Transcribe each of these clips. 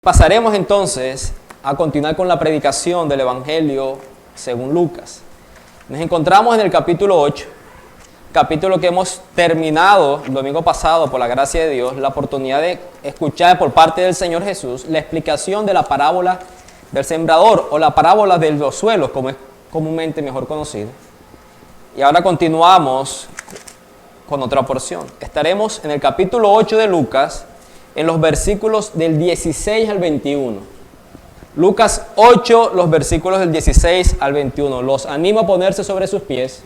Pasaremos entonces a continuar con la predicación del Evangelio según Lucas. Nos encontramos en el capítulo 8, capítulo que hemos terminado el domingo pasado, por la gracia de Dios, la oportunidad de escuchar por parte del Señor Jesús la explicación de la parábola del sembrador o la parábola de los suelos, como es comúnmente mejor conocido. Y ahora continuamos con otra porción. Estaremos en el capítulo 8 de Lucas, en los versículos del 16 al 21. Lucas 8, los versículos del 16 al 21. Los animo a ponerse sobre sus pies,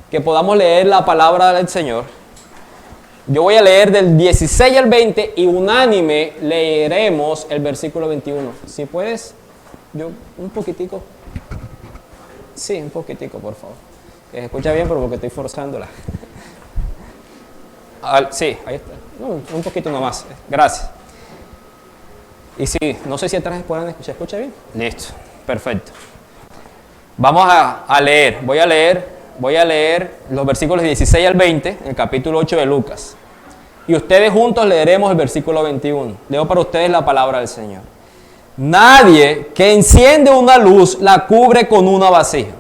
que podamos leer la palabra del Señor. Yo voy a leer del 16 al 20 y unánime leeremos el versículo 21. Si puedes, yo un poquitico. Sí, un poquitico, por favor. Escucha bien, pero porque estoy forzándola. Sí, ahí está. Un poquito nomás. Gracias. Y sí, no sé si atrás puedan escuchar. ¿Se escucha bien? Listo. Perfecto. Vamos a leer. Voy a leer los versículos 16 al 20 en el capítulo 8 de Lucas. Y ustedes juntos leeremos el versículo 21. Leo para ustedes la palabra del Señor. Nadie que enciende una luz la cubre con una vasija,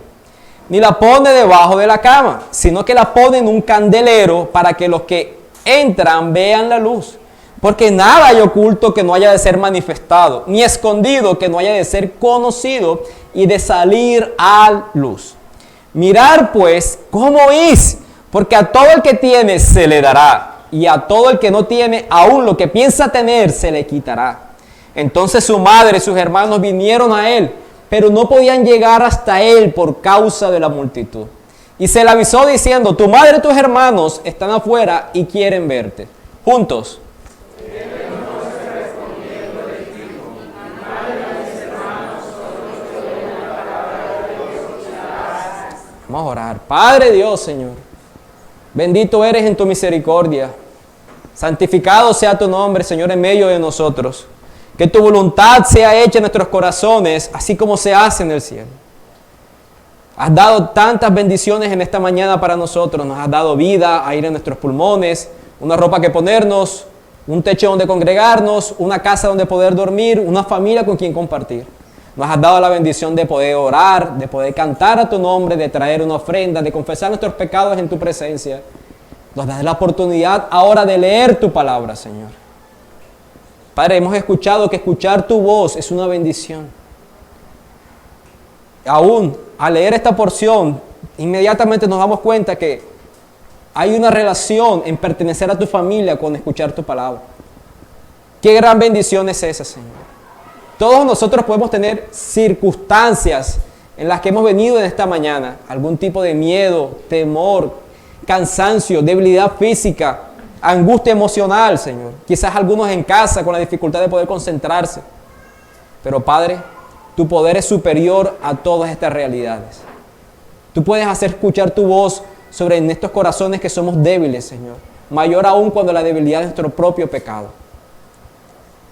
ni la pone debajo de la cama, sino que la pone en un candelero para que los que entran vean la luz. Porque nada hay oculto que no haya de ser manifestado, ni escondido que no haya de ser conocido y de salir a luz. Mirar pues cómo es, porque a todo el que tiene se le dará, y a todo el que no tiene, aún lo que piensa tener se le quitará. Entonces su madre y sus hermanos vinieron a él, pero no podían llegar hasta él por causa de la multitud. Y se le avisó diciendo: tu madre y tus hermanos están afuera y quieren verte. Juntos. Vamos a orar. Padre Dios, Señor, bendito eres en tu misericordia. Santificado sea tu nombre, Señor, en medio de nosotros. Que tu voluntad sea hecha en nuestros corazones, así como se hace en el cielo. Has dado tantas bendiciones en esta mañana para nosotros. Nos has dado vida, aire en nuestros pulmones, una ropa que ponernos, un techo donde congregarnos, una casa donde poder dormir, una familia con quien compartir. Nos has dado la bendición de poder orar, de poder cantar a tu nombre, de traer una ofrenda, de confesar nuestros pecados en tu presencia. Nos das la oportunidad ahora de leer tu palabra, Señor. Padre, hemos escuchado que escuchar tu voz es una bendición. Aún al leer esta porción, inmediatamente nos damos cuenta que hay una relación en pertenecer a tu familia con escuchar tu palabra. Qué gran bendición es esa, Señor. Todos nosotros podemos tener circunstancias en las que hemos venido en esta mañana. Algún tipo de miedo, temor, cansancio, debilidad física, angustia emocional, Señor. Quizás algunos en casa con la dificultad de poder concentrarse. Pero Padre, tu poder es superior a todas estas realidades. Tú puedes hacer escuchar tu voz sobre estos corazones que somos débiles, Señor. Mayor aún cuando la debilidad es nuestro propio pecado.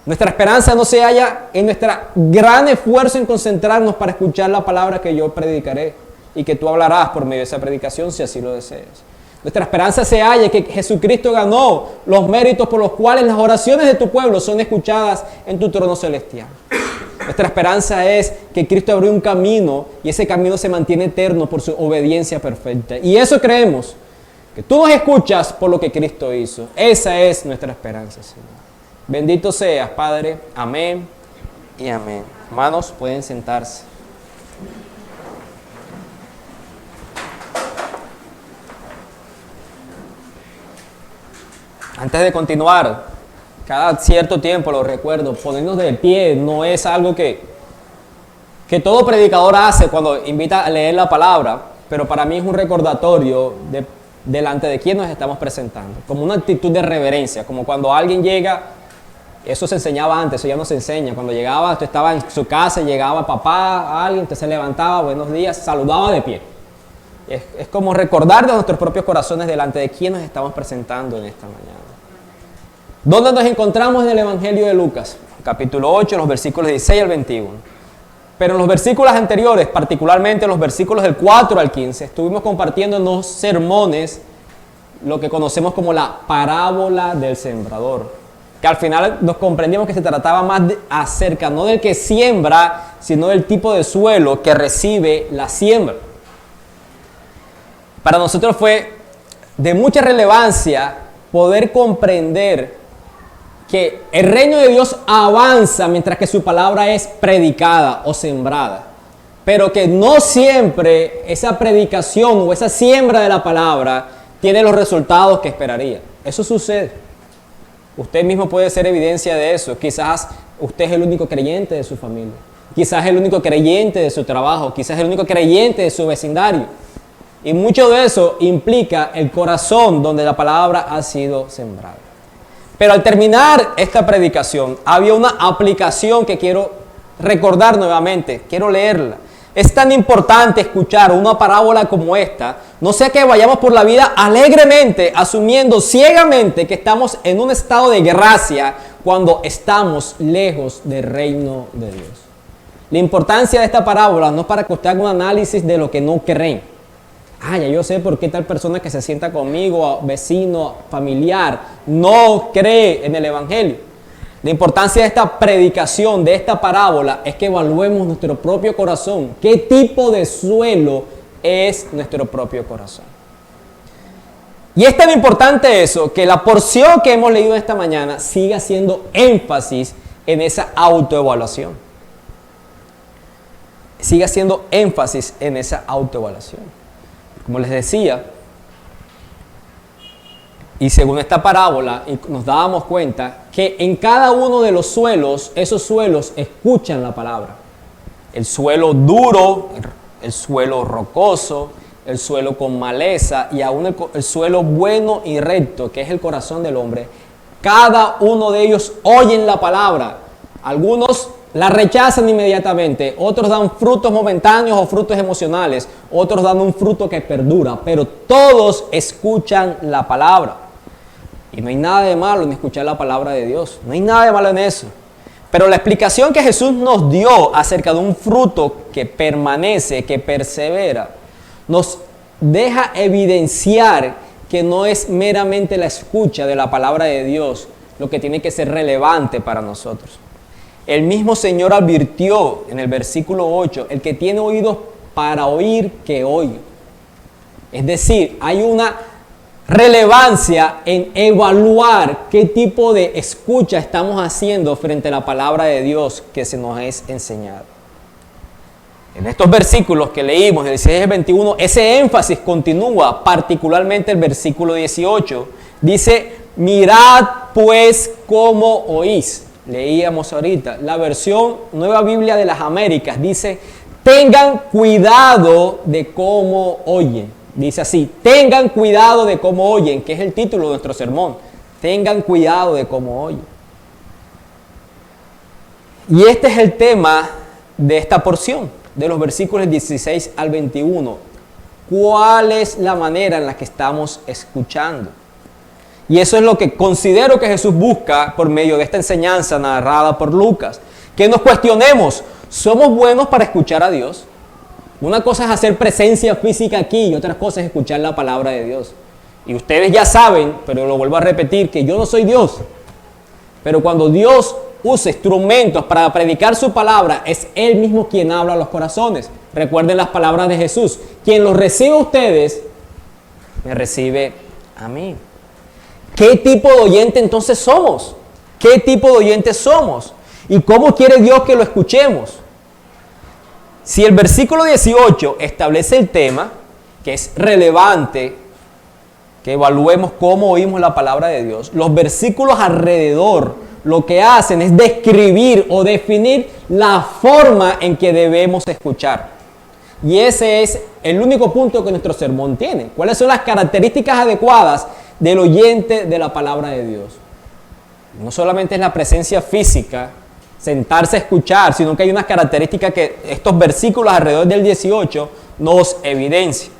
Nuestra esperanza no se halla en nuestro gran esfuerzo en concentrarnos para escuchar la palabra que yo predicaré y que tú hablarás por medio de esa predicación si así lo deseas. Nuestra esperanza se halla en que Jesucristo ganó los méritos por los cuales las oraciones de tu pueblo son escuchadas en tu trono celestial. Nuestra esperanza es que Cristo abrió un camino y ese camino se mantiene eterno por su obediencia perfecta. Y eso creemos, que tú nos escuchas por lo que Cristo hizo. Esa es nuestra esperanza, Señor. Bendito seas, Padre. Amén y amén. Hermanos, pueden sentarse. Antes de continuar, cada cierto tiempo, lo recuerdo, ponernos de pie no es algo que todo predicador hace cuando invita a leer la palabra, pero para mí es un recordatorio delante de quién nos estamos presentando, como una actitud de reverencia, como cuando alguien llega. Eso se enseñaba antes, eso ya no se enseña. Cuando llegaba, usted estaba en su casa, llegaba papá, alguien, usted se levantaba, buenos días, saludaba de pie. Es como recordar de nuestros propios corazones delante de quién nos estamos presentando en esta mañana. ¿Dónde nos encontramos en el Evangelio de Lucas? Capítulo 8, los versículos 16 al 21. Pero en los versículos anteriores, particularmente los versículos del 4 al 15, estuvimos compartiendo en los sermones lo que conocemos como la parábola del sembrador. que al final nos comprendimos que se trataba más acerca no del que siembra, sino del tipo de suelo que recibe la siembra. Para nosotros fue de mucha relevancia poder comprender que el reino de Dios avanza mientras que su palabra es predicada o sembrada, pero que no siempre esa predicación o esa siembra de la palabra tiene los resultados que esperaría. Eso sucede. Usted mismo puede ser evidencia de eso. Quizás usted es el único creyente de su familia. Quizás es el único creyente de su trabajo. Quizás es el único creyente de su vecindario. Y mucho de eso implica el corazón donde la palabra ha sido sembrada. Pero al terminar esta predicación, había una aplicación que quiero recordar nuevamente. Quiero leerla. Es tan importante escuchar una parábola como esta, no sea que vayamos por la vida alegremente, asumiendo ciegamente que estamos en un estado de gracia cuando estamos lejos del reino de Dios. La importancia de esta parábola no es para que usted haga un análisis de lo que no creen. Ya yo sé por qué tal persona que se sienta conmigo, vecino, familiar, no cree en el Evangelio. La importancia de esta predicación, de esta parábola, es que evaluemos nuestro propio corazón. ¿Qué tipo de suelo es nuestro propio corazón? Y es tan importante eso, que la porción que hemos leído esta mañana siga haciendo énfasis en esa autoevaluación. Siga haciendo énfasis en esa autoevaluación. Como les decía, y según esta parábola, nos dábamos cuenta que en cada uno de los suelos, esos suelos escuchan la palabra. El suelo duro, el suelo rocoso, el suelo con maleza y aún el suelo bueno y recto, que es el corazón del hombre. Cada uno de ellos oyen la palabra. Algunos la rechazan inmediatamente, otros dan frutos momentáneos o frutos emocionales, otros dan un fruto que perdura, pero todos escuchan la palabra. Y no hay nada de malo en escuchar la palabra de Dios. No hay nada de malo en eso. Pero la explicación que Jesús nos dio acerca de un fruto que permanece, que persevera, nos deja evidenciar que no es meramente la escucha de la palabra de Dios lo que tiene que ser relevante para nosotros. El mismo Señor advirtió en el versículo 8, el que tiene oídos para oír, que oiga. Es decir, hay una relevancia en evaluar qué tipo de escucha estamos haciendo frente a la palabra de Dios que se nos es enseñada. En estos versículos que leímos, el 16 al 21, ese énfasis continúa, particularmente el versículo 18. Dice, mirad pues cómo oís. Leíamos ahorita, la versión Nueva Biblia de las Américas dice, tengan cuidado de cómo oyen. Dice así, tengan cuidado de cómo oyen, que es el título de nuestro sermón. Tengan cuidado de cómo oyen. Y este es el tema de esta porción, de los versículos 16 al 21. ¿Cuál es la manera en la que estamos escuchando? Y eso es lo que considero que Jesús busca por medio de esta enseñanza narrada por Lucas. Que nos cuestionemos, ¿somos buenos para escuchar a Dios? Una cosa es hacer presencia física aquí y otra cosa es escuchar la palabra de Dios. Y ustedes ya saben, pero lo vuelvo a repetir, que yo no soy Dios. Pero cuando Dios usa instrumentos para predicar su palabra, es Él mismo quien habla a los corazones. Recuerden las palabras de Jesús. Quien los recibe a ustedes, me recibe a mí. ¿Qué tipo de oyente entonces somos? ¿Qué tipo de oyente somos? ¿Y cómo quiere Dios que lo escuchemos? Si el versículo 18 establece el tema, que es relevante, que evaluemos cómo oímos la palabra de Dios, los versículos alrededor lo que hacen es describir o definir la forma en que debemos escuchar. Y ese es el único punto que nuestro sermón tiene. ¿Cuáles son las características adecuadas del oyente de la palabra de Dios? No solamente es la presencia física, sentarse a escuchar, sino que hay unas características que estos versículos alrededor del 18 nos evidencian.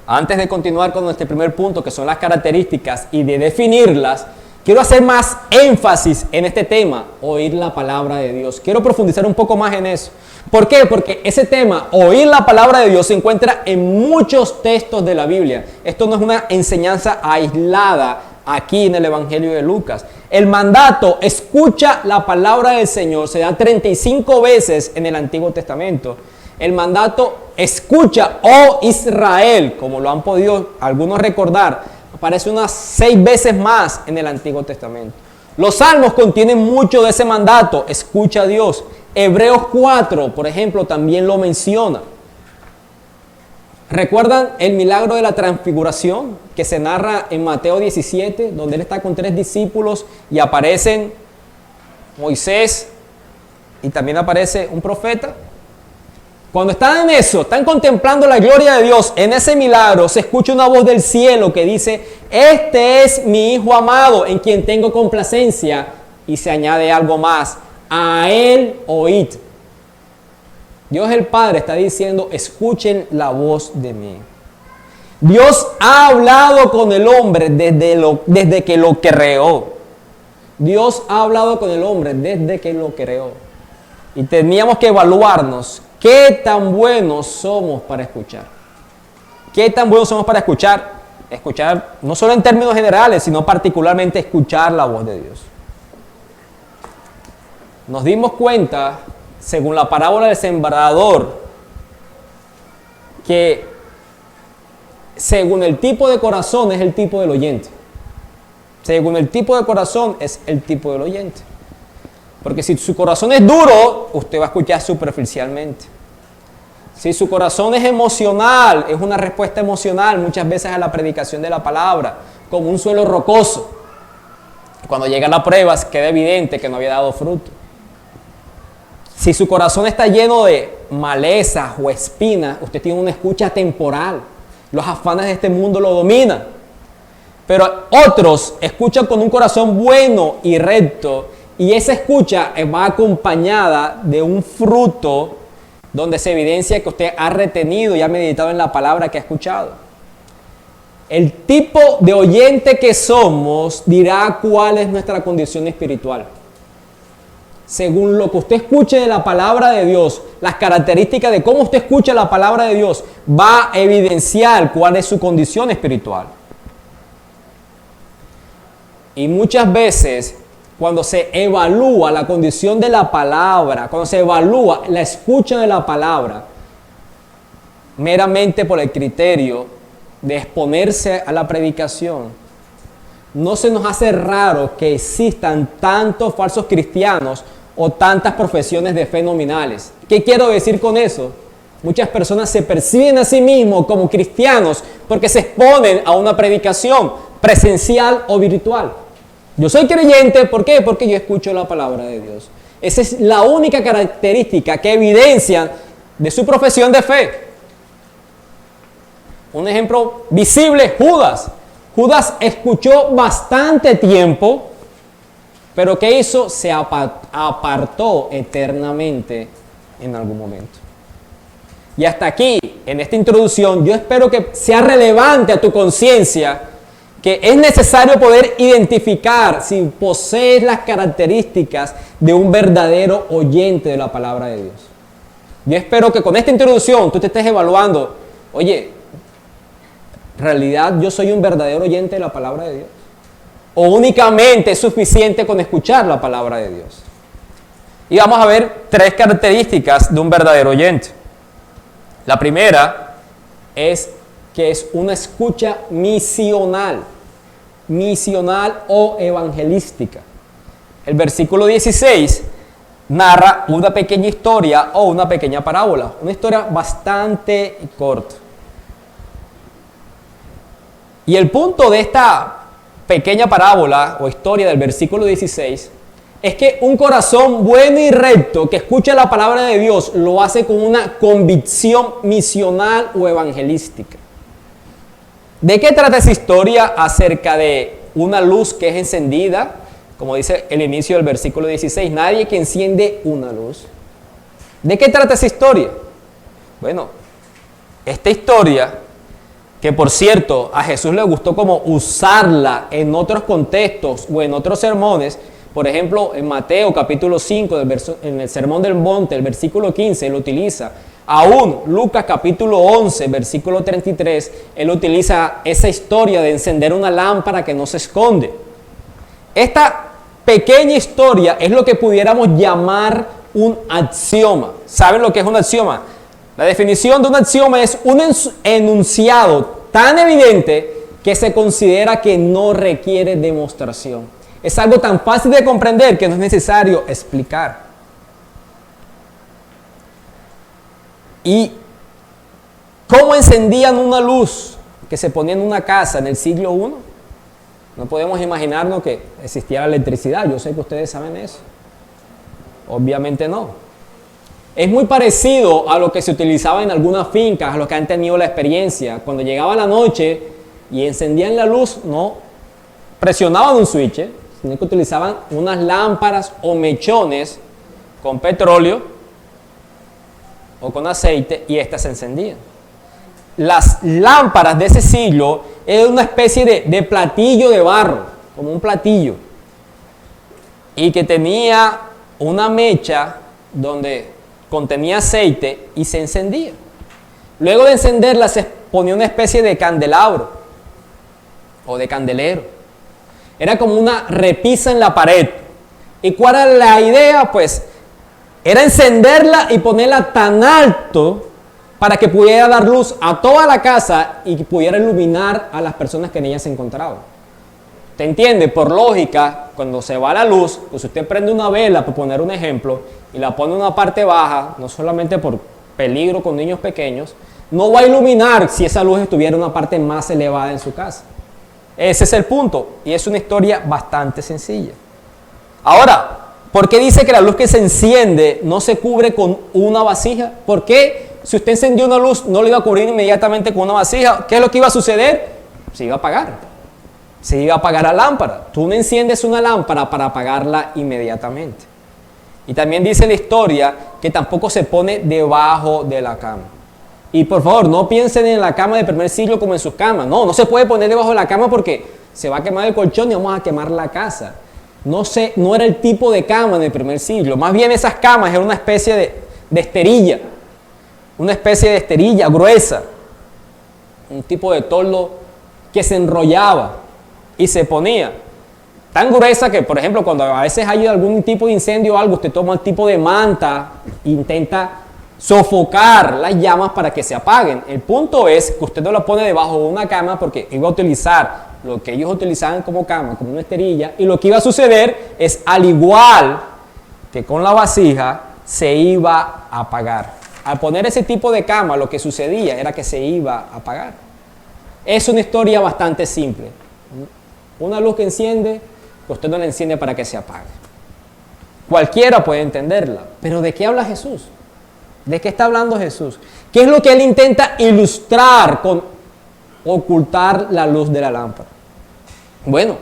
Antes de continuar con nuestro primer punto, que son las características, y de definirlas, quiero hacer más énfasis en este tema, oír la palabra de Dios. Quiero profundizar un poco más en eso. ¿Por qué? Porque ese tema, oír la palabra de Dios, se encuentra en muchos textos de la Biblia. Esto no es una enseñanza aislada aquí en el Evangelio de Lucas. El mandato, escucha la palabra del Señor, se da 35 veces en el Antiguo Testamento. El mandato, escucha, oh Israel, como lo han podido algunos recordar, aparece unas 6 veces más en el Antiguo Testamento. Los salmos contienen mucho de ese mandato, escucha a Dios. Hebreos 4, por ejemplo, también lo menciona. ¿Recuerdan el milagro de la transfiguración que se narra en Mateo 17, donde él está con 3 discípulos y aparecen Moisés y también aparece un profeta? Cuando están en eso, están contemplando la gloria de Dios, en ese milagro se escucha una voz del cielo que dice: este es mi Hijo amado, en quien tengo complacencia, y se añade algo más: a él oíd. Dios el Padre está diciendo: escuchen la voz de mí. Dios ha hablado con el hombre desde que lo creó. Dios ha hablado con el hombre desde que lo creó. Y teníamos que evaluarnos qué tan buenos somos para escuchar. ¿Qué tan buenos somos para escuchar? Escuchar no solo en términos generales, sino particularmente escuchar la voz de Dios. Nos dimos cuenta, según la parábola del sembrador, que según el tipo de corazón es el tipo del oyente. Según el tipo de corazón es el tipo del oyente. Porque si su corazón es duro, usted va a escuchar superficialmente. Si su corazón es emocional, es una respuesta emocional muchas veces a la predicación de la palabra, como un suelo rocoso. Cuando llega la prueba, queda evidente que no había dado fruto. Si su corazón está lleno de malezas o espinas, usted tiene una escucha temporal. Los afanes de este mundo lo dominan. Pero otros escuchan con un corazón bueno y recto, y esa escucha va acompañada de un fruto donde se evidencia que usted ha retenido y ha meditado en la palabra que ha escuchado. El tipo de oyente que somos dirá cuál es nuestra condición espiritual. Según lo que usted escuche de la palabra de Dios, las características de cómo usted escucha la palabra de Dios va a evidenciar cuál es su condición espiritual. Y muchas veces, cuando se evalúa la condición de la palabra, cuando se evalúa la escucha de la palabra, meramente por el criterio de exponerse a la predicación, no se nos hace raro que existan tantos falsos cristianos o tantas profesiones de fe nominales. ¿Qué quiero decir con eso? Muchas personas se perciben a sí mismos como cristianos porque se exponen a una predicación presencial o virtual. Yo soy creyente, ¿por qué? Porque yo escucho la palabra de Dios. Esa es la única característica que evidencia de su profesión de fe. Un ejemplo visible, Judas. Judas escuchó bastante tiempo, pero ¿qué hizo? Se apartó eternamente en algún momento. Y hasta aquí, en esta introducción, yo espero que sea relevante a tu conciencia que es necesario poder identificar si posees las características de un verdadero oyente de la palabra de Dios. Yo espero que con esta introducción tú te estés evaluando: oye, ¿en realidad yo soy un verdadero oyente de la palabra de Dios? ¿O únicamente es suficiente con escuchar la palabra de Dios? Y vamos a ver 3 características de un verdadero oyente. La primera es que es una escucha misional o evangelística. El versículo 16 narra una pequeña historia o una pequeña parábola, una historia bastante corta. Y el punto de esta pequeña parábola o historia del versículo 16 es que un corazón bueno y recto que escucha la palabra de Dios lo hace con una convicción misional o evangelística. ¿De qué trata esa historia? Acerca de una luz que es encendida, como dice el inicio del versículo 16, nadie que enciende una luz. ¿De qué trata esa historia? Bueno, esta historia, que por cierto a Jesús le gustó como usarla en otros contextos o en otros sermones, por ejemplo en Mateo capítulo 5, en el Sermón del Monte, el versículo 15, lo utiliza. Aún Lucas capítulo 11, versículo 33, él utiliza esa historia de encender una lámpara que no se esconde. Esta pequeña historia es lo que pudiéramos llamar un axioma. ¿Saben lo que es un axioma? La definición de un axioma es un enunciado tan evidente que se considera que no requiere demostración. Es algo tan fácil de comprender que no es necesario explicar. ¿Y cómo encendían una luz que se ponía en una casa en el siglo I? No podemos imaginarnos que existiera electricidad. Yo sé que ustedes saben eso. Obviamente no. Es muy parecido a lo que se utilizaba en algunas fincas, a los que han tenido la experiencia. Cuando llegaba la noche y encendían la luz, no presionaban un switch, sino que utilizaban unas lámparas o mechones con petróleo o con aceite y estas se encendían. Las lámparas de ese siglo eran una especie de platillo de barro, como un platillo, y que tenía una mecha donde contenía aceite y se encendía. Luego de encenderla se ponía una especie de candelabro o de candelero. Era como una repisa en la pared. ¿Y cuál era la idea? Pues era encenderla y ponerla tan alto para que pudiera dar luz a toda la casa y pudiera iluminar a las personas que en ella se encontraban. ¿Te entiende? Por lógica, cuando se va la luz, pues usted prende una vela, por poner un ejemplo, y la pone en una parte baja, no solamente por peligro con niños pequeños, no va a iluminar si esa luz estuviera en una parte más elevada en su casa. Ese es el punto, y es una historia bastante sencilla. Ahora, ¿por qué dice que la luz que se enciende no se cubre con una vasija? ¿Por qué? Si usted encendió una luz, no lo iba a cubrir inmediatamente con una vasija. ¿Qué es lo que iba a suceder? Se iba a apagar. Se iba a apagar la lámpara. Tú no enciendes una lámpara para apagarla inmediatamente. Y también dice la historia que tampoco se pone debajo de la cama. Y por favor, no piensen en la cama del primer siglo como en sus camas. No, no se puede poner debajo de la cama porque se va a quemar el colchón y vamos a quemar la casa. No era el tipo de cama en el primer siglo. Más bien esas camas eran una especie de esterilla. Una especie de esterilla gruesa. Un tipo de toldo que se enrollaba y se ponía. Tan gruesa que, por ejemplo, cuando a veces hay algún tipo de incendio o algo, usted toma el tipo de manta e intenta sofocar las llamas para que se apaguen. El punto es que usted no lo pone debajo de una cama porque iba a utilizar lo que ellos utilizaban como cama, como una esterilla, y lo que iba a suceder es, al igual que con la vasija, se iba a apagar. Al poner ese tipo de cama, lo que sucedía era que se iba a apagar. Es una historia bastante simple. Una luz que enciende, usted no la enciende para que se apague. Cualquiera puede entenderla, pero ¿de qué habla Jesús? ¿De qué está hablando Jesús? ¿Qué es lo que él intenta ilustrar con ocultar la luz de la lámpara? Bueno,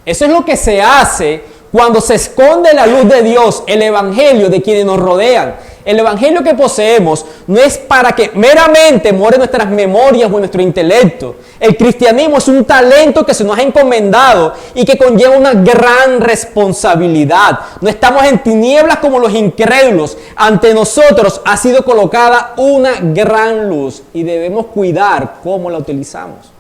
eso es lo que se hace cuando se esconde la luz de Dios, el evangelio de quienes nos rodean. El evangelio que poseemos no es para que meramente mueren nuestras memorias o nuestro intelecto. El cristianismo es un talento que se nos ha encomendado y que conlleva una gran responsabilidad. No estamos en tinieblas como los incrédulos. Ante nosotros ha sido colocada una gran luz y debemos cuidar cómo la utilizamos.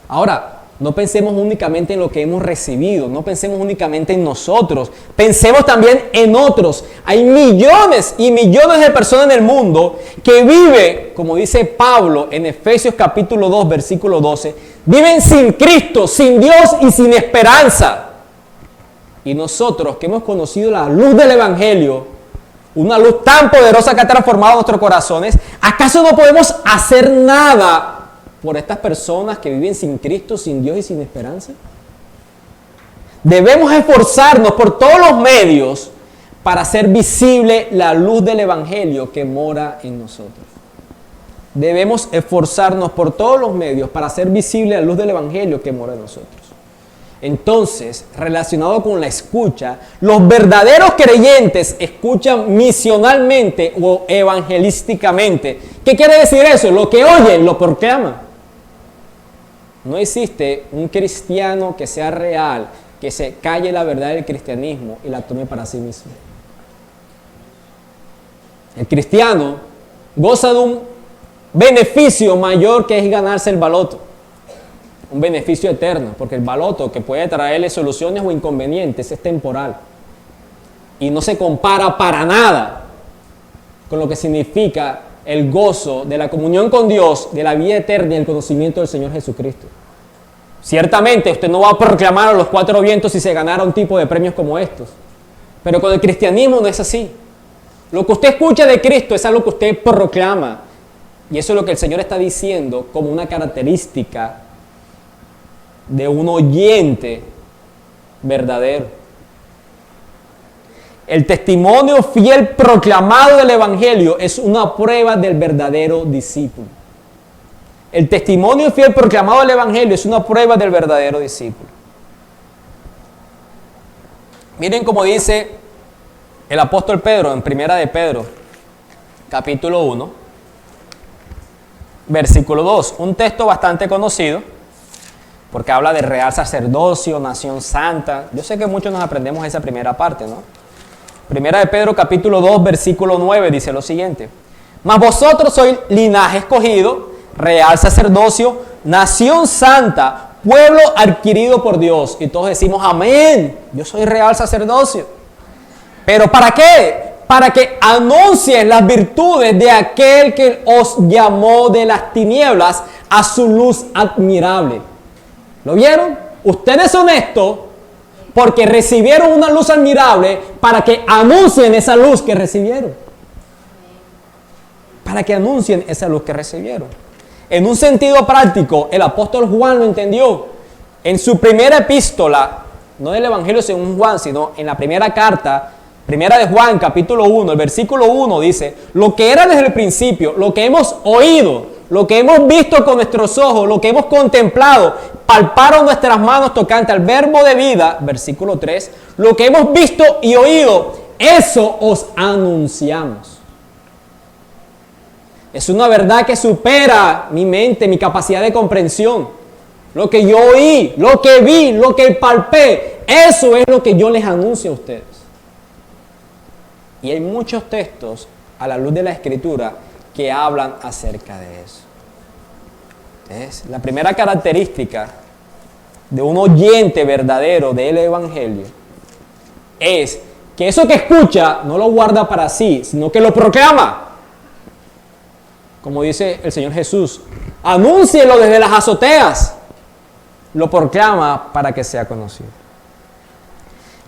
Ahora, no pensemos únicamente en lo que hemos recibido, no pensemos únicamente en nosotros, pensemos también en otros. Hay millones y millones de personas en el mundo que viven, como dice Pablo en Efesios capítulo 2, versículo 12, viven sin Cristo, sin Dios y sin esperanza. Y nosotros que hemos conocido la luz del Evangelio, una luz tan poderosa que ha transformado nuestros corazones, ¿acaso no podemos hacer nada por estas personas que viven sin Cristo, sin Dios y sin esperanza? Debemos esforzarnos por todos los medios para hacer visible la luz del Evangelio que mora en nosotros. Debemos esforzarnos por todos los medios para hacer visible la luz del Evangelio que mora en nosotros. Entonces, relacionado con la escucha, los verdaderos creyentes escuchan misionalmente o evangelísticamente. ¿Qué quiere decir eso? Lo que oyen, lo proclaman. No existe un cristiano que sea real, que se calle la verdad del cristianismo y la tome para sí mismo. El cristiano goza de un beneficio mayor que es ganarse el baloto. un beneficio eterno, porque el baloto que puede traerle soluciones o inconvenientes es temporal y no se compara para nada con lo que significa el gozo de la comunión con Dios, de la vida eterna y el conocimiento del Señor Jesucristo. Ciertamente usted no va a proclamar a los cuatro vientos si se ganara un tipo de premios como estos, pero con el cristianismo no es así. Lo que usted escucha de Cristo es algo que usted proclama, y eso es lo que el Señor está diciendo como una característica de un oyente verdadero. El testimonio fiel proclamado del Evangelio es una prueba del verdadero discípulo. El testimonio fiel proclamado del Evangelio es una prueba del verdadero discípulo. Miren cómo dice el apóstol Pedro en Primera de Pedro, capítulo 1, versículo 2. Un texto bastante conocido, porque habla de real sacerdocio, nación santa. Yo sé que muchos nos aprendemos esa primera parte, ¿no? Primera de Pedro, capítulo 2, versículo 9, dice lo siguiente. Mas vosotros sois linaje escogido, real sacerdocio, nación santa, pueblo adquirido por Dios. Y todos decimos, amén, yo soy real sacerdocio. ¿Pero para qué? Para que anuncien las virtudes de aquel que os llamó de las tinieblas a su luz admirable. ¿Lo vieron? Ustedes son estos porque recibieron una luz admirable para que anuncien esa luz que recibieron. Para que anuncien esa luz que recibieron. En un sentido práctico, el apóstol Juan lo entendió. En su primera epístola, no del Evangelio según Juan, sino en la primera carta, Primera de Juan, capítulo 1, el versículo 1 dice, lo que era desde el principio, lo que hemos oído, lo que hemos visto con nuestros ojos, lo que hemos contemplado, palparon nuestras manos tocante al verbo de vida, versículo 3, lo que hemos visto y oído, eso os anunciamos. Es una verdad que supera mi mente, mi capacidad de comprensión. Lo que yo oí, lo que vi, lo que palpé, eso es lo que yo les anuncio a ustedes. Y hay muchos textos a la luz de la Escritura que hablan acerca de eso. ¿Ves? La primera característica de un oyente verdadero del Evangelio es que eso que escucha no lo guarda para sí, sino que lo proclama. Como dice el Señor Jesús, anúncielo desde las azoteas. Lo proclama para que sea conocido.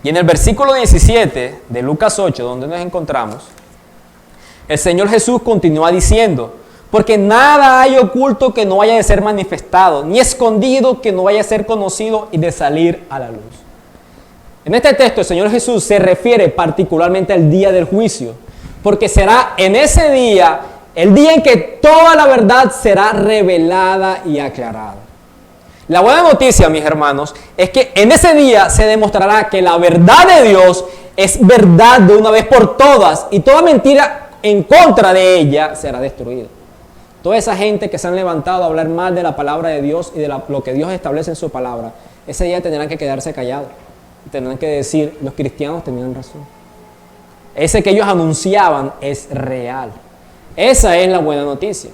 Y en el versículo 17 de Lucas 8, donde nos encontramos, el Señor Jesús continúa diciendo, porque nada hay oculto que no vaya a ser manifestado, ni escondido que no vaya a ser conocido y de salir a la luz. En este texto el Señor Jesús se refiere particularmente al día del juicio, porque será en ese día, el día en que toda la verdad será revelada y aclarada. La buena noticia, mis hermanos, es que en ese día se demostrará que la verdad de Dios es verdad de una vez por todas y toda mentira en contra de ella será destruida. Toda esa gente que se han levantado a hablar mal de la palabra de Dios y de lo que Dios establece en su palabra, ese día tendrán que quedarse callados. Tendrán que decir, los cristianos tenían razón. Ese que ellos anunciaban es real. Esa es la buena noticia.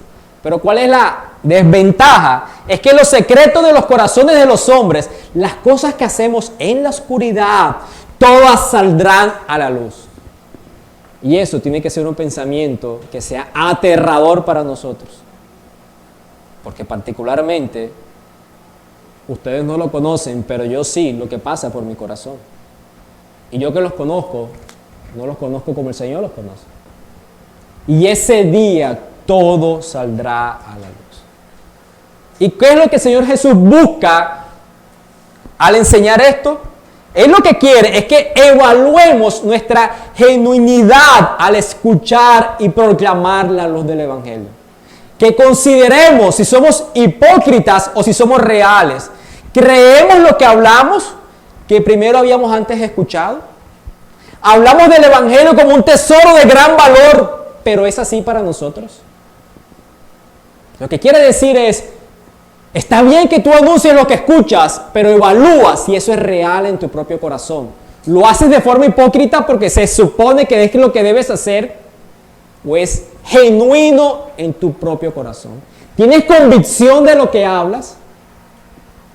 Pero ¿cuál es la desventaja? Es que los secretos de los corazones de los hombres, las cosas que hacemos en la oscuridad, todas saldrán a la luz. Y eso tiene que ser un pensamiento que sea aterrador para nosotros. Porque particularmente, ustedes no lo conocen, pero yo sí, lo que pasa por mi corazón. Y yo que los conozco, no los conozco como el Señor los conoce. Y ese día todo saldrá a la luz. ¿Y qué es lo que el Señor Jesús busca al enseñar esto? Él lo que quiere es que evaluemos nuestra genuinidad al escuchar y proclamar la luz del Evangelio. Que consideremos si somos hipócritas o si somos reales. ¿Creemos lo que hablamos que primero habíamos antes escuchado? Hablamos del Evangelio como un tesoro de gran valor, pero ¿es así para nosotros? Lo que quiere decir es, está bien que tú anuncies lo que escuchas, pero evalúa si eso es real en tu propio corazón. ¿Lo haces de forma hipócrita porque se supone que es lo que debes hacer? ¿O es genuino en tu propio corazón? ¿Tienes convicción de lo que hablas?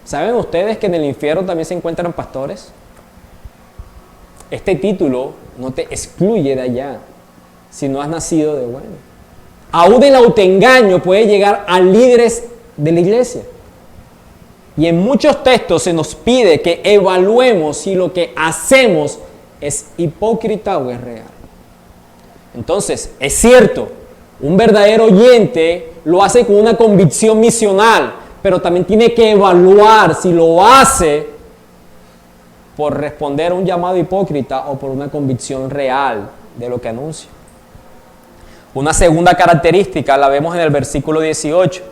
¿Saben ustedes que en el infierno también se encuentran pastores? Este título no te excluye de allá si no has nacido de bueno. Aún el autoengaño puede llegar a líderes de la iglesia. Y en muchos textos se nos pide que evaluemos si lo que hacemos es hipócrita o es real. Entonces, es cierto, un verdadero oyente lo hace con una convicción misional, pero también tiene que evaluar si lo hace por responder a un llamado hipócrita o por una convicción real de lo que anuncia. Una segunda característica la vemos en el versículo 18,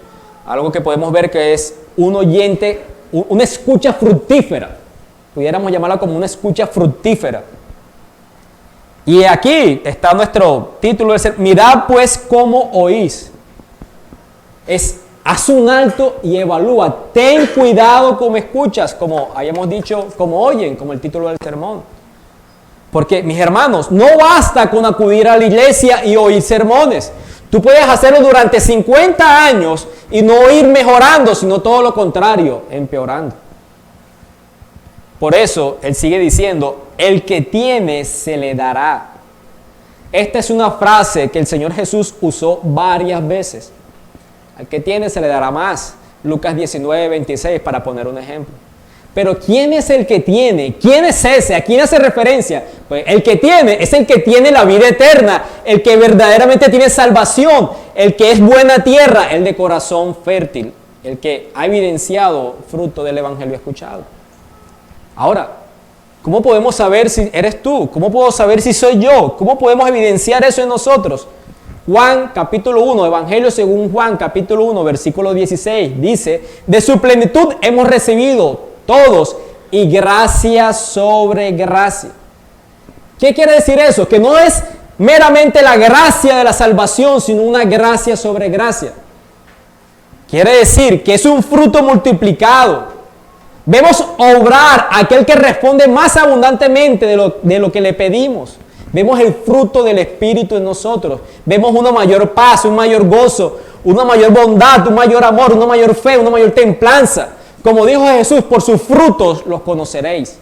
algo que podemos ver que es un oyente, una escucha fructífera, pudiéramos llamarla como una escucha fructífera. Y aquí está nuestro título, es mirad pues cómo oís. Haz un alto y evalúa, ten cuidado como escuchas, como hayamos dicho, como oyen, como el título del sermón. Porque, mis hermanos, no basta con acudir a la iglesia y oír sermones. Tú puedes hacerlo durante 50 años y no ir mejorando, sino todo lo contrario, empeorando. Por eso, él sigue diciendo, el que tiene se le dará. Esta es una frase que el Señor Jesús usó varias veces. Al que tiene se le dará más. Lucas 19:26, para poner un ejemplo. Pero ¿quién es el que tiene? ¿Quién es ese? ¿A quién hace referencia? Pues el que tiene es el que tiene la vida eterna, el que verdaderamente tiene salvación, el que es buena tierra, el de corazón fértil, el que ha evidenciado fruto del evangelio escuchado. Ahora, ¿cómo podemos saber si eres tú? ¿Cómo puedo saber si soy yo? ¿Cómo podemos evidenciar eso en nosotros? Juan capítulo 1, Evangelio según Juan capítulo 1, versículo 16, dice, de su plenitud hemos recibido todos y gracia sobre gracia. ¿Qué quiere decir eso? Que no es meramente la gracia de la salvación, sino una gracia sobre gracia. Quiere decir que es un fruto multiplicado. Vemos obrar a aquel que responde más abundantemente de lo que le pedimos. Vemos el fruto del Espíritu en nosotros. Vemos una mayor paz, un mayor gozo, una mayor bondad, un mayor amor, una mayor fe, una mayor templanza. Como dijo Jesús, por sus frutos los conoceréis.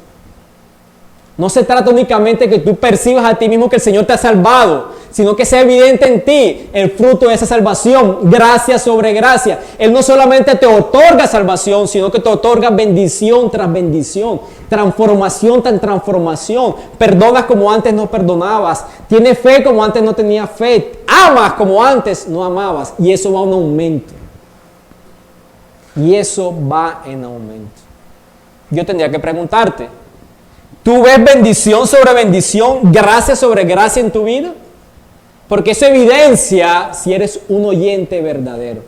No se trata únicamente que tú percibas a ti mismo que el Señor te ha salvado, sino que sea evidente en ti el fruto de esa salvación, gracia sobre gracia. Él no solamente te otorga salvación, sino que te otorga bendición tras bendición, transformación tras transformación. Perdonas como antes no perdonabas, tienes fe como antes no tenías fe, amas como antes no amabas, y eso va a un aumento. Y eso va en aumento. Yo tendría que preguntarte, ¿tú ves bendición sobre bendición, gracia sobre gracia en tu vida? Porque eso evidencia si eres un oyente verdadero.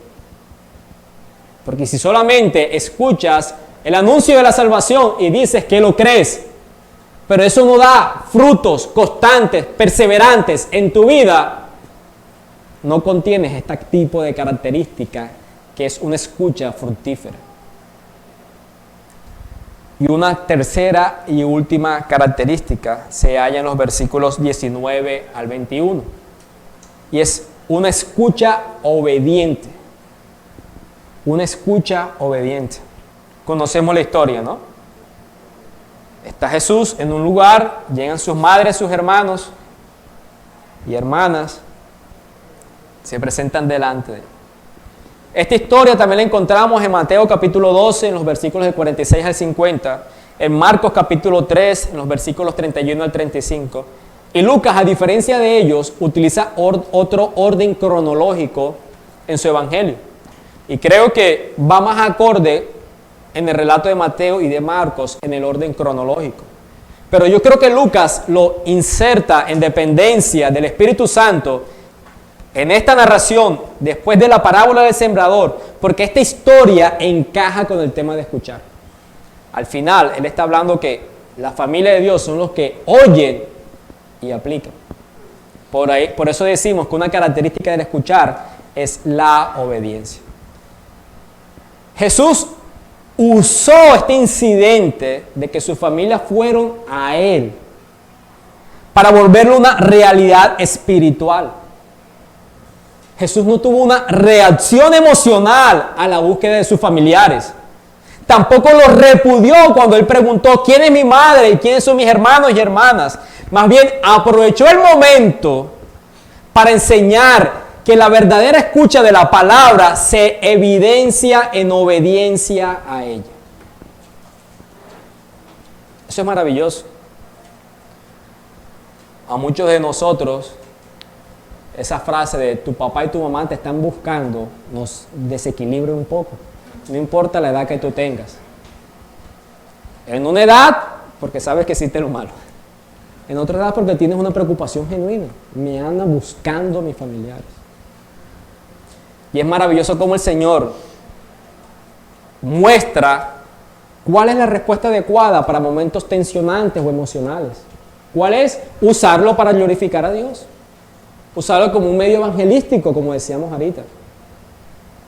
Porque si solamente escuchas el anuncio de la salvación y dices que lo crees, pero eso no da frutos constantes, perseverantes en tu vida, no contienes este tipo de características que es una escucha fructífera. Y una tercera y última característica se halla en los versículos 19 al 21. Y es una escucha obediente. Una escucha obediente. Conocemos la historia, ¿no? Está Jesús en un lugar, llegan sus madres, sus hermanos y hermanas, se presentan delante de él. Esta historia también la encontramos en Mateo capítulo 12, en los versículos del 46 al 50, en Marcos capítulo 3, en los versículos 31 al 35, y Lucas, a diferencia de ellos, utiliza otro orden cronológico en su evangelio. Y creo que va más acorde en el relato de Mateo y de Marcos en el orden cronológico. Pero yo creo que Lucas lo inserta en dependencia del Espíritu Santo en esta narración, después de la parábola del sembrador, porque esta historia encaja con el tema de escuchar. Al final, él está hablando que la familia de Dios son los que oyen y aplican. Por eso decimos que una característica del escuchar es la obediencia. Jesús usó este incidente de que su familia fueron a él para volverlo una realidad espiritual. Jesús no tuvo una reacción emocional a la búsqueda de sus familiares. Tampoco lo repudió cuando él preguntó, ¿quién es mi madre y quiénes son mis hermanos y hermanas? Más bien aprovechó el momento para enseñar que la verdadera escucha de la palabra se evidencia en obediencia a ella. Eso es maravilloso. A muchos de nosotros, esa frase de tu papá y tu mamá te están buscando nos desequilibra un poco. No importa la edad que tú tengas. En una edad, porque sabes que existe lo malo. En otra edad, porque tienes una preocupación genuina. Me andan buscando mis familiares. Y es maravilloso cómo el Señor muestra cuál es la respuesta adecuada para momentos tensionantes o emocionales. ¿Cuál es? Usarlo para glorificar a Dios. Usarlo como un medio evangelístico, como decíamos ahorita.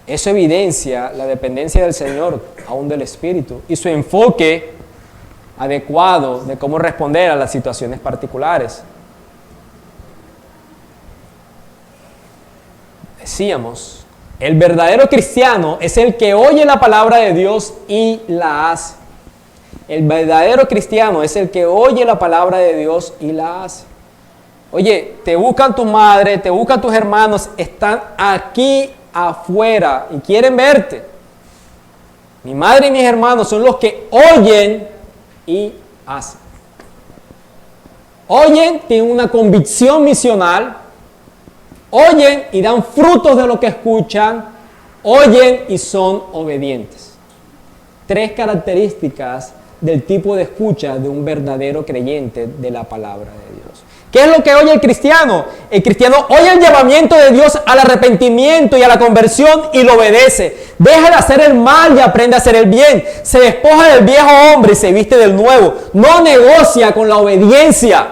Eso evidencia la dependencia del Señor, aún del Espíritu, y su enfoque adecuado de cómo responder a las situaciones particulares. Decíamos, el verdadero cristiano es el que oye la palabra de Dios y la hace. El verdadero cristiano es el que oye la palabra de Dios y la hace. Oye, te buscan tu madre, te buscan tus hermanos, están aquí afuera y quieren verte. Mi madre y mis hermanos son los que oyen y hacen. Oyen, tienen una convicción misional, oyen y dan frutos de lo que escuchan, oyen y son obedientes. 3 características del tipo de escucha de un verdadero creyente de la palabra de Dios. ¿Qué es lo que oye el cristiano? El cristiano oye el llamamiento de Dios al arrepentimiento y a la conversión y lo obedece. Deja de hacer el mal y aprende a hacer el bien. Se despoja del viejo hombre y se viste del nuevo. No negocia con la obediencia.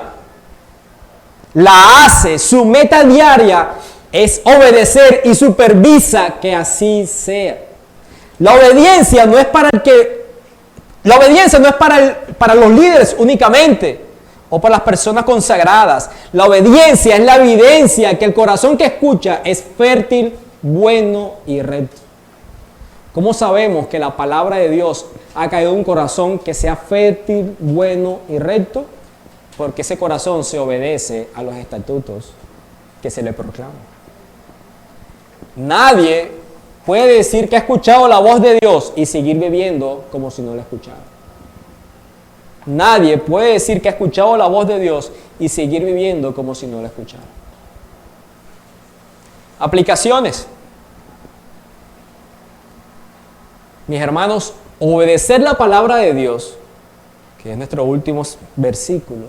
La hace. Su meta diaria es obedecer y supervisa que así sea. La obediencia no es para los líderes únicamente o para las personas consagradas. La obediencia es la evidencia que el corazón que escucha es fértil, bueno y recto. ¿Cómo sabemos que la palabra de Dios ha caído en un corazón que sea fértil, bueno y recto? Porque ese corazón se obedece a los estatutos que se le proclaman. Nadie puede decir que ha escuchado la voz de Dios y seguir viviendo como si no la escuchara. Nadie puede decir que ha escuchado la voz de Dios y seguir viviendo como si no la escuchara. Aplicaciones. Mis hermanos, obedecer la palabra de Dios, que es nuestro último versículo,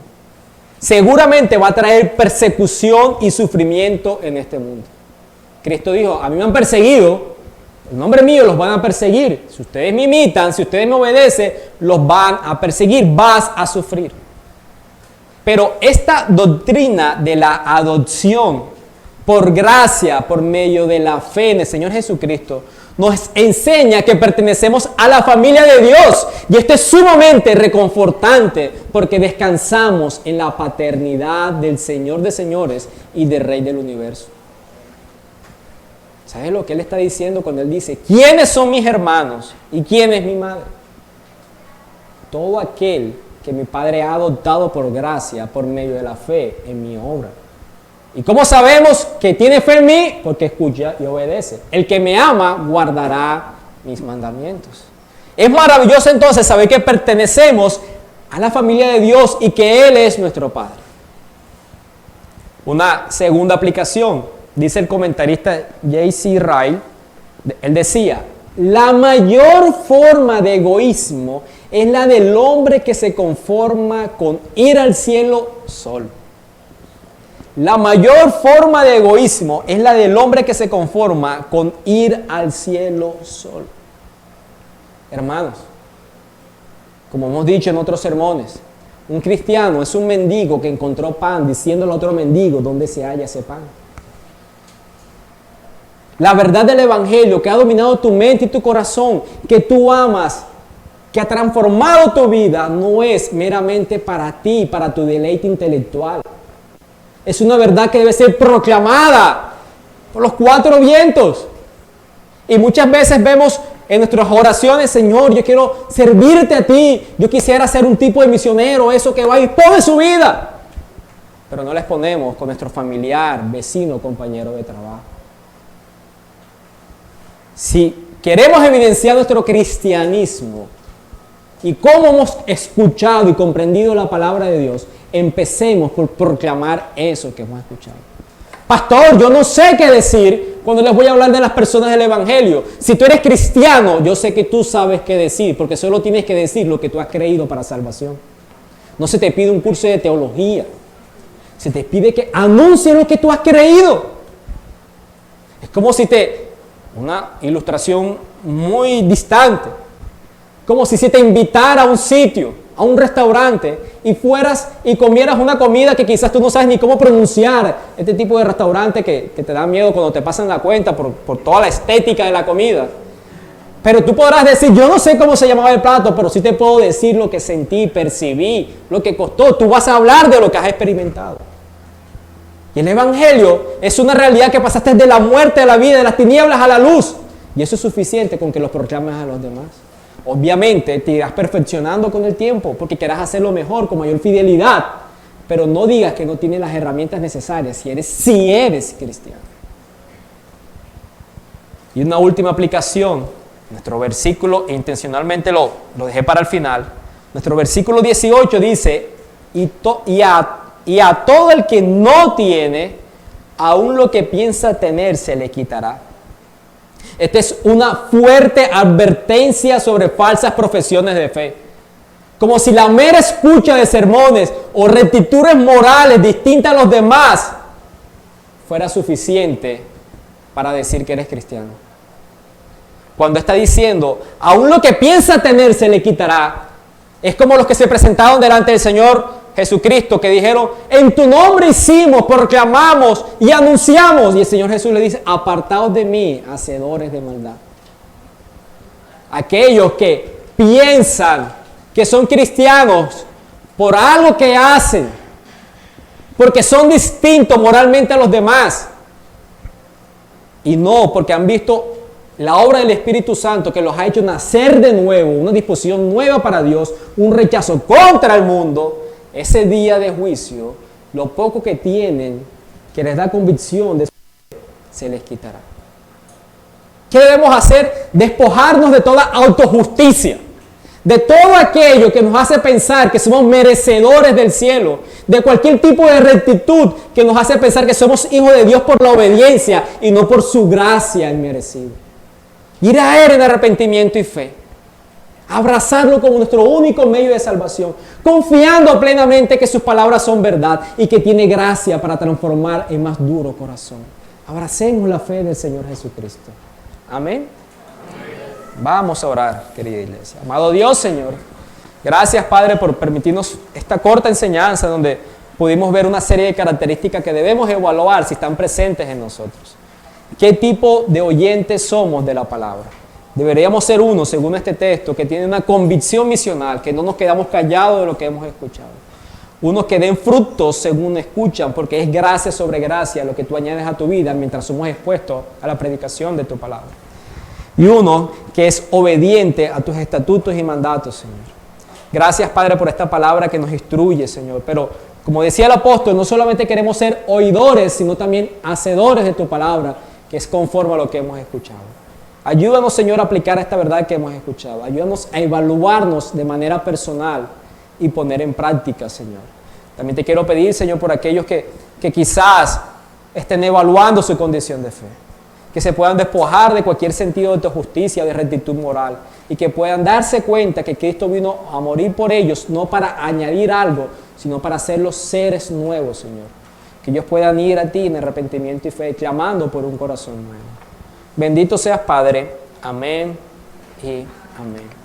seguramente va a traer persecución y sufrimiento en este mundo. Cristo dijo, a mí me han perseguido, el nombre mío los van a perseguir. Si ustedes me imitan, si ustedes me obedecen, los van a perseguir, vas a sufrir. Pero esta doctrina de la adopción por gracia, por medio de la fe en el Señor Jesucristo, nos enseña que pertenecemos a la familia de Dios. Y esto es sumamente reconfortante porque descansamos en la paternidad del Señor de señores y del Rey del universo. ¿Sabes lo que Él está diciendo cuando Él dice, ¿quiénes son mis hermanos y quién es mi madre? Todo aquel que mi Padre ha adoptado por gracia, por medio de la fe en mi obra. ¿Y cómo sabemos que tiene fe en mí? Porque escucha y obedece. El que me ama guardará mis mandamientos. Es maravilloso entonces saber que pertenecemos a la familia de Dios y que Él es nuestro Padre. Una segunda aplicación. Dice el comentarista J.C. Ryle, él decía, la mayor forma de egoísmo es la del hombre que se conforma con ir al cielo solo. La mayor forma de egoísmo es la del hombre que se conforma con ir al cielo solo. Hermanos, como hemos dicho en otros sermones, un cristiano es un mendigo que encontró pan diciéndole a otro mendigo dónde se halla ese pan. La verdad del Evangelio que ha dominado tu mente y tu corazón, que tú amas, que ha transformado tu vida, no es meramente para ti, para tu deleite intelectual. Es una verdad que debe ser proclamada por los 4 vientos. Y muchas veces vemos en nuestras oraciones, Señor, yo quiero servirte a ti. Yo quisiera ser un tipo de misionero, eso que va y pone su vida. Pero no les ponemos con nuestro familiar, vecino, compañero de trabajo. Si queremos evidenciar nuestro cristianismo y cómo hemos escuchado y comprendido la palabra de Dios, empecemos por proclamar eso que hemos escuchado. Pastor, yo no sé qué decir cuando les voy a hablar de las personas del Evangelio. Si tú eres cristiano, yo sé que tú sabes qué decir, porque solo tienes que decir lo que tú has creído para salvación. No se te pide un curso de teología. Se te pide que anuncies lo que tú has creído. Es como si una ilustración muy distante, como si se te invitara a un sitio, a un restaurante, y fueras y comieras una comida que quizás tú no sabes ni cómo pronunciar. Este tipo de restaurante que te da miedo cuando te pasan la cuenta por toda la estética de la comida. Pero tú podrás decir, yo no sé cómo se llamaba el plato, pero sí te puedo decir lo que sentí, percibí, lo que costó. Tú vas a hablar de lo que has experimentado. Y el Evangelio es una realidad que pasaste de la muerte a la vida, de las tinieblas a la luz. Y eso es suficiente con que lo proclames a los demás. Obviamente te irás perfeccionando con el tiempo porque querrás hacerlo mejor, con mayor fidelidad. Pero no digas que no tienes las herramientas necesarias si eres cristiano. Y una última aplicación, nuestro versículo, e intencionalmente lo dejé para el final. Nuestro versículo 18 dice, y a todo el que no tiene, aún lo que piensa tener se le quitará. Esta es una fuerte advertencia sobre falsas profesiones de fe. Como si la mera escucha de sermones o rectitudes morales distintas a los demás fuera suficiente para decir que eres cristiano. Cuando está diciendo, aún lo que piensa tener se le quitará, es como los que se presentaron delante del Señor Jesucristo, que dijeron, en tu nombre hicimos, proclamamos y anunciamos. Y el Señor Jesús le dice, apartaos de mí, hacedores de maldad. Aquellos que piensan que son cristianos por algo que hacen, porque son distintos moralmente a los demás, y no porque han visto la obra del Espíritu Santo que los ha hecho nacer de nuevo, una disposición nueva para Dios, un rechazo contra el mundo. Ese día de juicio, lo poco que tienen, que les da convicción de su fe, se les quitará. ¿Qué debemos hacer? Despojarnos de toda autojusticia, de todo aquello que nos hace pensar que somos merecedores del cielo, de cualquier tipo de rectitud que nos hace pensar que somos hijos de Dios por la obediencia y no por su gracia inmerecida. Ir a Él en arrepentimiento y fe. Abrazarlo como nuestro único medio de salvación, confiando plenamente que sus palabras son verdad y que tiene gracia para transformar en más duro corazón. Abracemos la fe del Señor Jesucristo. Amén. Vamos a orar, querida iglesia. Amado Dios, Señor, gracias, Padre, por permitirnos esta corta enseñanza donde pudimos ver una serie de características que debemos evaluar si están presentes en nosotros. ¿Qué tipo de oyentes somos de la palabra? Deberíamos ser uno, según este texto, que tiene una convicción misional, que no nos quedamos callados de lo que hemos escuchado. Unos que den frutos según escuchan, porque es gracia sobre gracia lo que tú añades a tu vida mientras somos expuestos a la predicación de tu palabra. Y uno que es obediente a tus estatutos y mandatos, Señor. Gracias, Padre, por esta palabra que nos instruye, Señor. Pero, como decía el apóstol, no solamente queremos ser oidores, sino también hacedores de tu palabra, que es conforme a lo que hemos escuchado. Ayúdanos, Señor, a aplicar esta verdad que hemos escuchado. Ayúdanos a evaluarnos de manera personal y poner en práctica, Señor. También te quiero pedir, Señor, por aquellos que quizás estén evaluando su condición de fe, que se puedan despojar de cualquier sentido de tu justicia, de rectitud moral, y que puedan darse cuenta que Cristo vino a morir por ellos, no para añadir algo, sino para hacerlos seres nuevos, Señor. Que ellos puedan ir a ti en arrepentimiento y fe, clamando por un corazón nuevo. Bendito seas, Padre. Amén y amén.